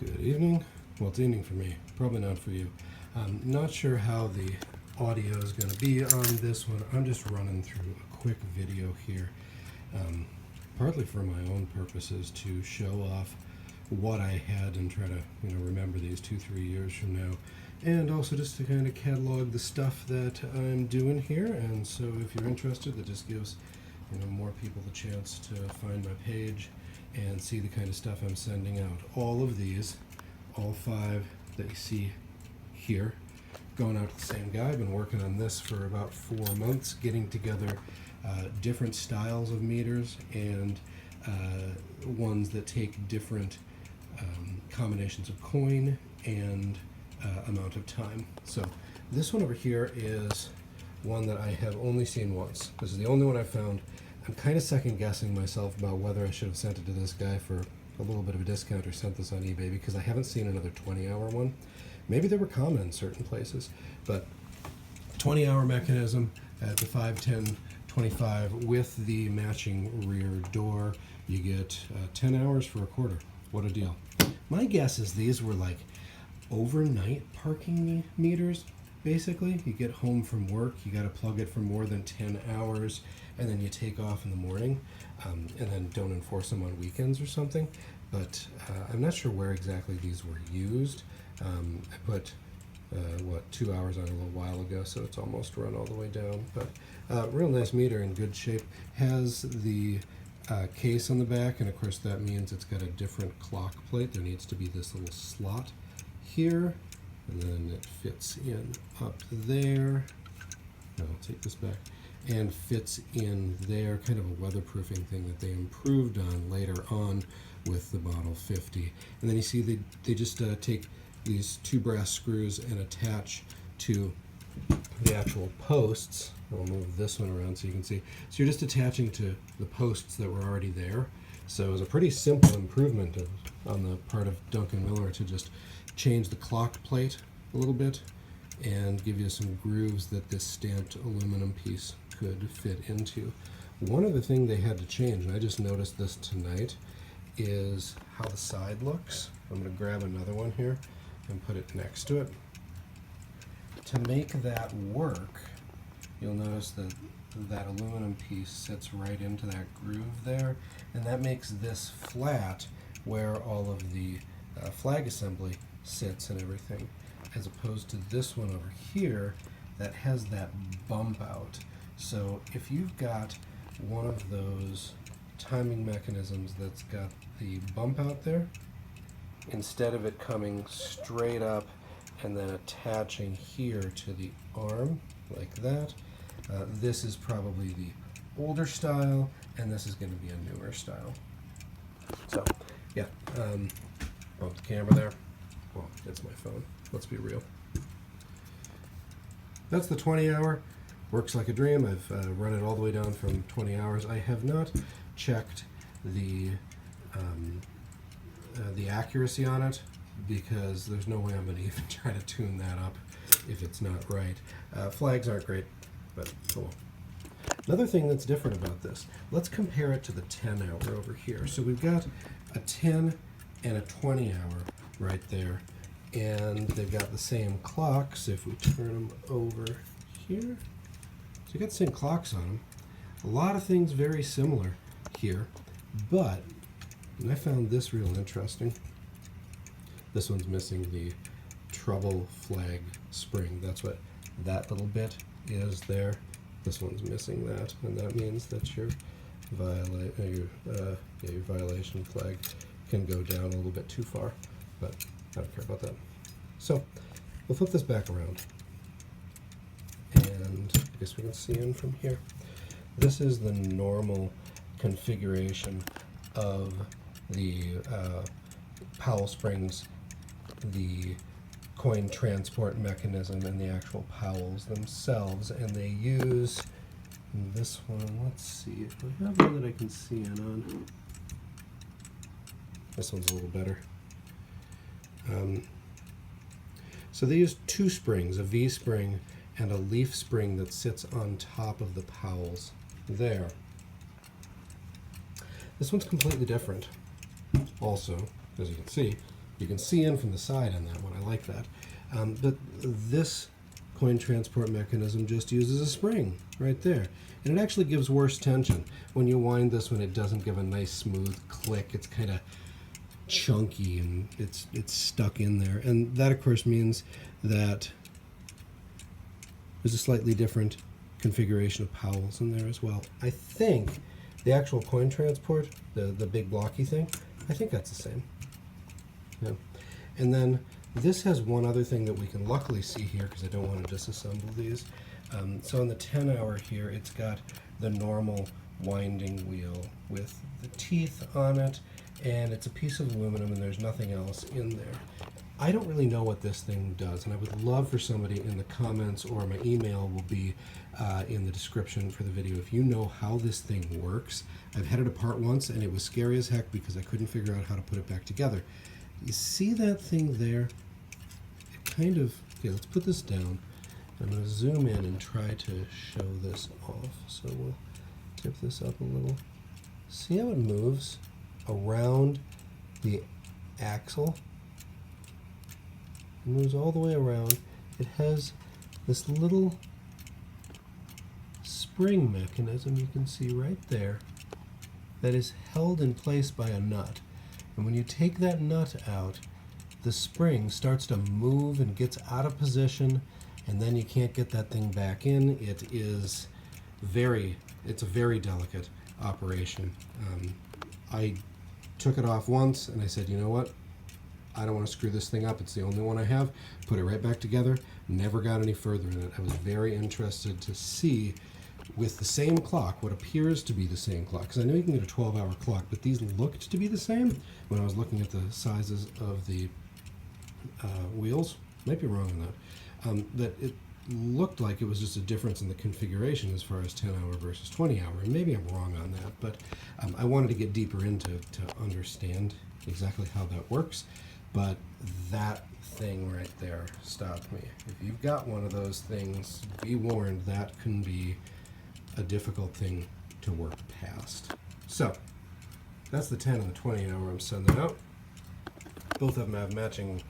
Good evening. Well, it's evening for me. Probably not for you. I'm not sure how the audio is going to be on this one. I'm just running through a quick video here, partly for my own purposes to show off what I had and try to remember these 2-3 years from now, and also just to kind of catalog the stuff that I'm doing here. And so if you're interested, that just gives more people the chance to find my page and see the kind of stuff I'm sending out. All of these, all 5 that you see here, going out to the same guy. I've been working on this for about 4 months, getting together different styles of meters and ones that take different combinations of coin and amount of time. So this one over here is one that I have only seen once. This is the only one I found. I'm kind of second guessing myself about whether I should have sent it to this guy for a little bit of a discount or sent this on eBay, because I haven't seen another 20-hour one. Maybe they were common in certain places, but 20-hour mechanism at the 5, 10, 25 with the matching rear door. You get 10 hours for a quarter. What a deal. My guess is these were like overnight parking meters. Basically, you get home from work, you got to plug it for more than 10 hours, and then you take off in the morning, and then don't enforce them on weekends or something. But I'm not sure where exactly these were used. I put 2 hours on a little while ago, so it's almost run all the way down. But real nice meter, in good shape. Has the case on the back, and of course that means it's got a different clock plate. There needs to be this little slot here, and then it fits in up there. No, I'll take this back. And fits in there, kind of a weatherproofing thing that they improved on later on with the Model 50. And then you see they just take these 2 brass screws and attach to the actual posts. I'll move this one around so you can see. So you're just attaching to the posts that were already there. So it was a pretty simple improvement on the part of Duncan Miller to just change the clock plate a little bit and give you some grooves that this stamped aluminum piece could fit into. One other thing they had to change, and I just noticed this tonight, is how the side looks. I'm going to grab another one here and put it next to it. To make that work, you'll notice that that aluminum piece sits right into that groove there, and that makes this flat where all of the flag assembly sits and everything, as opposed to this one over here that has that bump out. So if you've got one of those timing mechanisms that's got the bump out there, instead of it coming straight up and then attaching here to the arm like that, this is probably the older style, and this is going to be a newer style. So yeah, bump the camera there. Well, it's my phone. Let's be real. That's the 20-hour. Works like a dream. I've run it all the way down from 20 hours. I have not checked the accuracy on it, because there's no way I'm going to even try to tune that up if it's not right. Flags aren't great, but cool. Another thing that's different about this, let's compare it to the 10-hour over here. So we've got a 10 and a 20-hour right there, and they've got the same clocks. If we turn them over here, so you got the same clocks on them. A lot of things very similar here, but, and I found this real interesting. This one's missing the trouble flag spring. That's what that little bit is there. This one's missing that, and that means that your violation flag can go down a little bit too far, but I don't care about that. So we'll flip this back around, and I guess we can see in from here. This is the normal configuration of the Powell springs, the coin transport mechanism, and the actual Powells themselves. And they use this one. Let's see if I have one that I can see in on. This one's a little better. So they use 2 springs, a V spring and a leaf spring that sits on top of the Powells there. This one's completely different. Also, as you can see, You can see in from the side on that one. I like that. But this coin transport mechanism just uses a spring right there. And it actually gives worse tension. When you wind this one, it doesn't give a nice smooth click. It's kind of chunky and it's stuck in there. And that, of course, means that there's a slightly different configuration of powels in there as well. I think the actual coin transport, the big blocky thing, I think that's the same. Yeah. And then this has one other thing that we can luckily see here, because I don't want to disassemble these. So on the 10-hour here, it's got the normal winding wheel with the teeth on it, and it's a piece of aluminum and there's nothing else in there. I don't really know what this thing does, and I would love for somebody in the comments, or my email will be in the description for the video, if you know how this thing works. I've had it apart once and it was scary as heck because I couldn't figure out how to put it back together. You see that thing there? It kind of, okay, let's put this down. I'm going to zoom in and try to show this off. So we'll tip this up a little. See how it moves around the axle? It moves all the way around. It has this little spring mechanism you can see right there that is held in place by a nut. And when you take that nut out, the spring starts to move and gets out of position, and then you can't get that thing back in. It's a very delicate operation. I took it off once and I said, you know what? I don't want to screw this thing up. It's the only one I have. Put it right back together. Never got any further in it. I was very interested to see, with the same clock, what appears to be the same clock. Because I know you can get a 12-hour clock, but these looked to be the same when I was looking at the sizes of the wheels. Might be wrong on that. That it looked like it was just a difference in the configuration as far as 10-hour versus 20-hour. And maybe I'm wrong on that, but I wanted to get deeper into to understand exactly how that works. But that thing right there stopped me. If you've got one of those things, be warned, that can be a difficult thing to work past. So that's the 10 and the 20-hour I'm sending out. Both of them have matching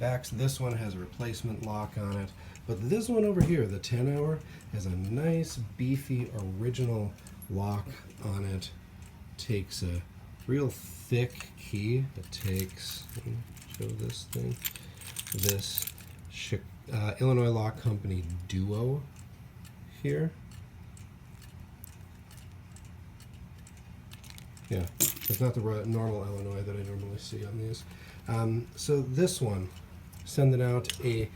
backs. This one has a replacement lock on it, but this one over here, the 10-hour, has a nice beefy original lock on it. Takes a real thick key. It takes, let me show this thing, this Illinois Lock Company Duo here. Yeah, it's not the normal Illinois that I normally see on these. So this one, sending out a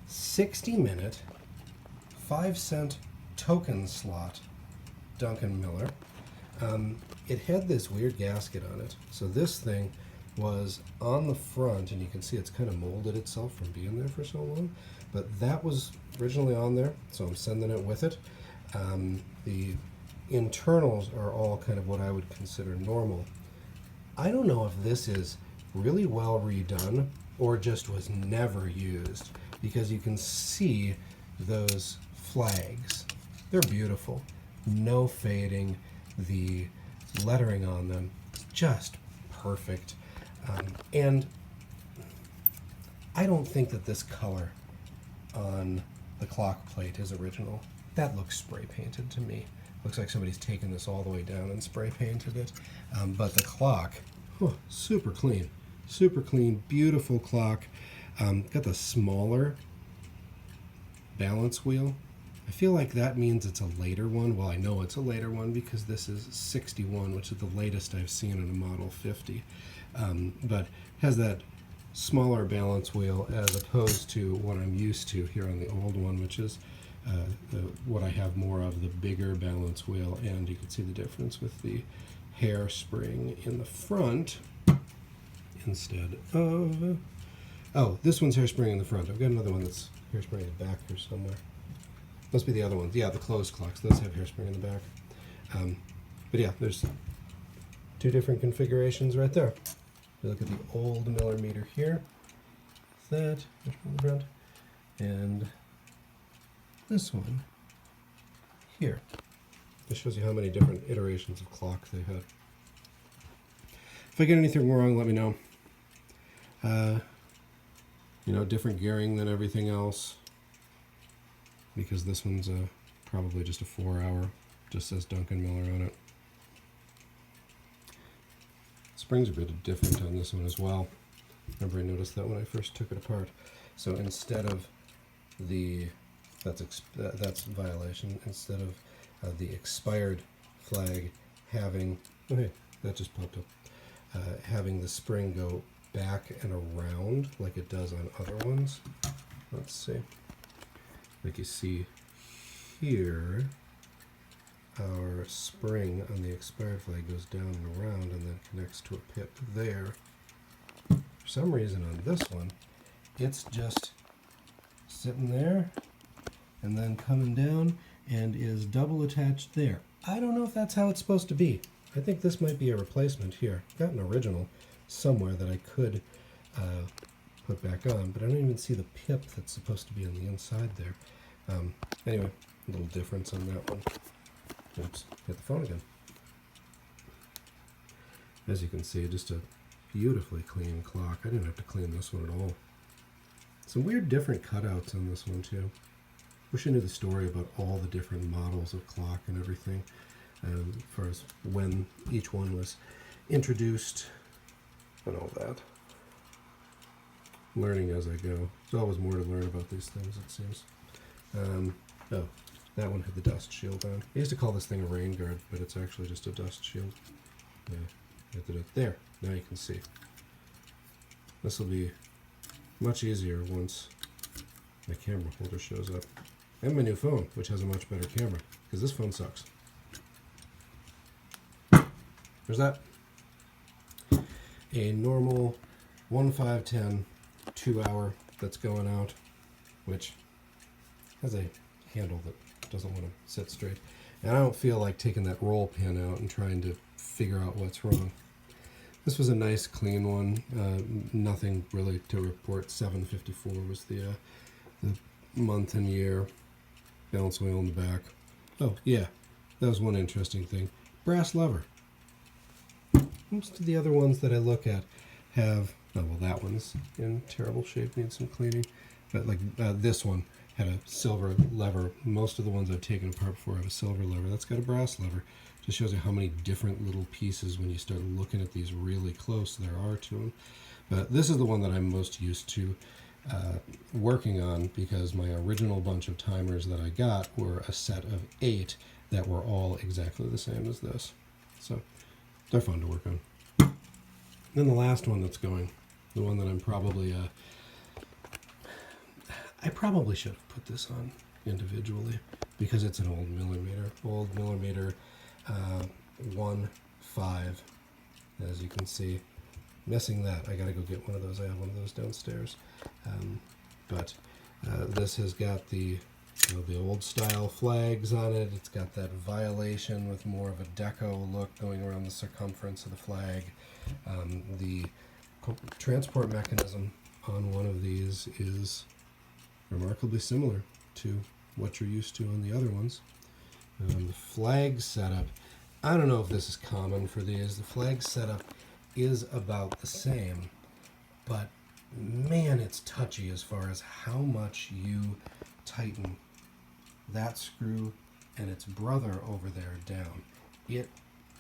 60-minute, 5-cent token slot Duncan Miller. It had this weird gasket on it. So this thing was on the front, and you can see it's kind of molded itself from being there for so long. But that was originally on there, so I'm sending it with it. The internals are all kind of what I would consider normal. I don't know if this is really well redone or just was never used, because you can see those flags. They're beautiful. No fading. The lettering on them, just perfect. And I don't think that this color on the clock plate is original. That looks spray painted to me. Looks like somebody's taken this all the way down and spray painted it. But the clock, super clean, beautiful clock. Got the smaller balance wheel. I feel like that means it's a later one. Well, I know it's a later one because this is 61, which is the latest I've seen in a Model 50. But has that smaller balance wheel as opposed to what I'm used to here on the old one, which is what I have more of, the bigger balance wheel. And you can see the difference with the hairspring in the front instead of... oh, this one's hairspring in the front. I've got another one that's hairspring in the back here somewhere. Must be the other ones. Yeah, the closed clocks. Those have hairspring in the back. But yeah, there's two different configurations right there. You look at the old Miller meter here. That, hairspring in the front. And this one here. This shows you how many different iterations of clock they had. If I get anything wrong, let me know. You know, different gearing than everything else, because this one's probably just a 4-hour, just says Duncan Miller on it. Springs are a bit different on this one as well. Remember, I noticed that when I first took it apart. So instead of the, that's violation, instead of the expired flag having, oh hey, that just popped up, having the spring go back and around like it does on other ones. Let's see. Like you see here, our spring on the expired flag goes down and around and then connects to a pip there. For some reason on this one, it's just sitting there and then coming down and is double attached there. I don't know if that's how it's supposed to be. I think this might be a replacement here. I've got an original somewhere that I could put back on, but I don't even see the pip that's supposed to be on the inside there. Anyway, a little difference on that one. Oops, hit the phone again. As you can see, just a beautifully clean clock. I didn't have to clean this one at all. Some weird different cutouts on this one too. Wish I knew the story about all the different models of clock and everything, as far as when each one was introduced and all that. Learning as I go. There's always more to learn about these things, it seems. Oh, that one had the dust shield on. I used to call this thing a rain guard, but it's actually just a dust shield. Yeah, there. Now you can see. This will be much easier once my camera holder shows up. And my new phone, which has a much better camera, because this phone sucks. There's that. A normal 1.510 2-hour that's going out, which has a handle that doesn't want to sit straight. And I don't feel like taking that roll pin out and trying to figure out what's wrong. This was a nice clean one. Nothing really to report. 754 was the month and year. Balance wheel in the back. Oh yeah, that was one interesting thing. Brass lever. Most of the other ones that I look at have, oh well, that one's in terrible shape, needs some cleaning. But like this one had a silver lever. Most of the ones I've taken apart before have a silver lever. That's got a brass lever. Just shows you how many different little pieces, when you start looking at these really close, there are to them. But this is the one that I'm most used to working on, because my original bunch of timers that I got were a set of 8 that were all exactly the same as this. So they're fun to work on. Then the last one that's going, the one that I'm probably, I probably should have put this on individually, because it's an old millimeter, 1.5, as you can see. Missing that. I gotta go get one of those. I have one of those downstairs. But this has got the old style flags on it. It's got that violation with more of a deco look going around the circumference of the flag. The transport mechanism on one of these is remarkably similar to what you're used to on the other ones. The flag setup, I don't know if this is common for these. The flag setup is about the same, but man, it's touchy as far as how much you tighten that screw and its brother over there down. It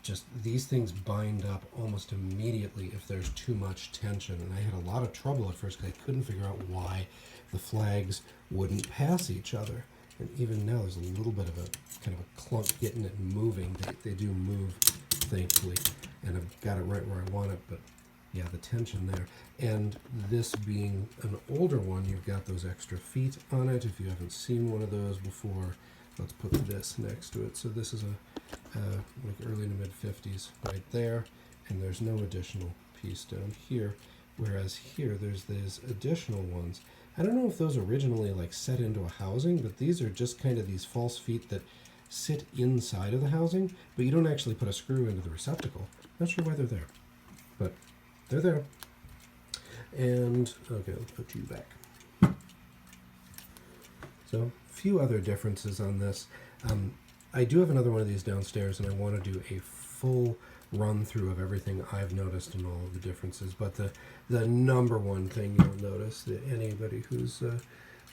just, these things bind up almost immediately if there's too much tension, and I had a lot of trouble at first because I couldn't figure out why the flags wouldn't pass each other. And even now there's a little bit of a kind of a clunk getting it moving. They do move, thankfully, and I've got it right where I want it, but yeah, the tension there. And this being an older one, you've got those extra feet on it. If you haven't seen one of those before, let's put this next to it. So this is a like early to mid 50s right there, and there's no additional piece down here, whereas here there's these additional ones. I don't know if those originally like set into a housing, but these are just kind of these false feet that sit inside of the housing, but you don't actually put a screw into the receptacle. Not sure why they're there, but they're there. And okay, let's put you back. So a few other differences on this. I do have another one of these downstairs, and I want to do a full run through of everything I've noticed and all of the differences. But the number one thing you'll notice, that anybody who's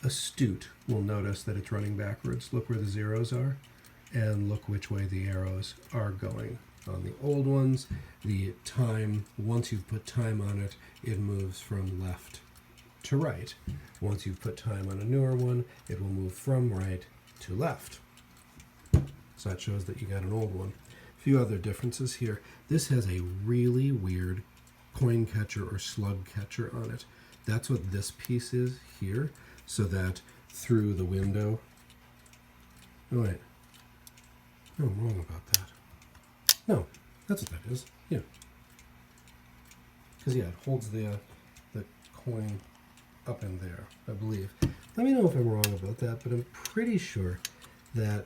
astute will notice that it's running backwards. Look where the zeros are, and look which way the arrows are going. On the old ones, the time, once you've put time on it, it moves from left to right. Once you've put time on a newer one, it will move from right to left. So that shows that you got an old one. A few other differences here. This has a really weird coin catcher or slug catcher on it. That's what this piece is here, so that through the window... Oh, wait. No, I'm wrong about that. No, that's what that is. Yeah. Because, yeah, it holds the coin up in there, I believe. Let me know if I'm wrong about that, but I'm pretty sure that...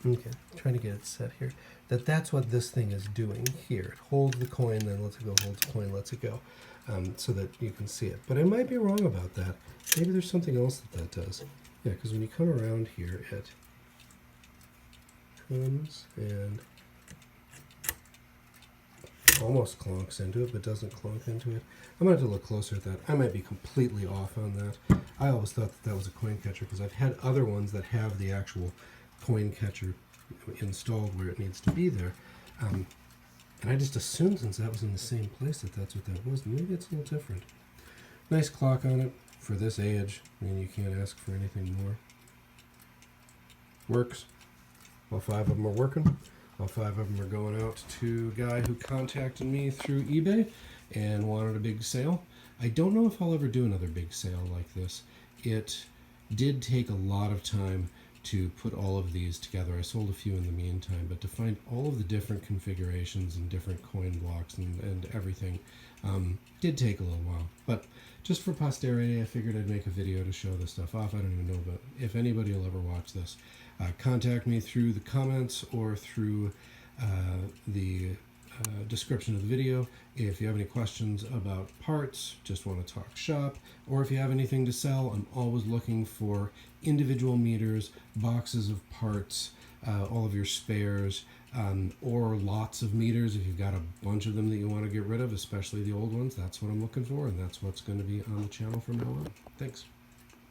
Okay, trying to get it set here. That's what this thing is doing here. It holds the coin, then lets it go, holds the coin, lets it go, so that you can see it. But I might be wrong about that. Maybe there's something else that does. Yeah, because when you come around here, it comes and almost clonks into it, but doesn't clonk into it. I'm going to have to look closer at that. I might be completely off on that. I always thought that was a coin catcher because I've had other ones that have the actual coin catcher installed where it needs to be there. And I just assumed, since that was in the same place, that that's what that was. Maybe it's a little different. Nice clock on it for this age. I mean, you can't ask for anything more. Works. All 5 of them are working. All 5 of them are going out to a guy who contacted me through eBay and wanted a big sale. I don't know if I'll ever do another big sale like this. It did take a lot of time to put all of these together. I sold a few in the meantime, but to find all of the different configurations and different coin blocks and everything did take a little while. But just for posterity, I figured I'd make a video to show this stuff off. I don't even know if anybody will ever watch this. Contact me through the comments or through the description of the video if you have any questions about parts, just want to talk shop, or if you have anything to sell. I'm always looking for individual meters, boxes of parts, all of your spares, or lots of meters. If you've got a bunch of them that you want to get rid of, especially the old ones, that's what I'm looking for, and that's what's going to be on the channel from now on. Thanks.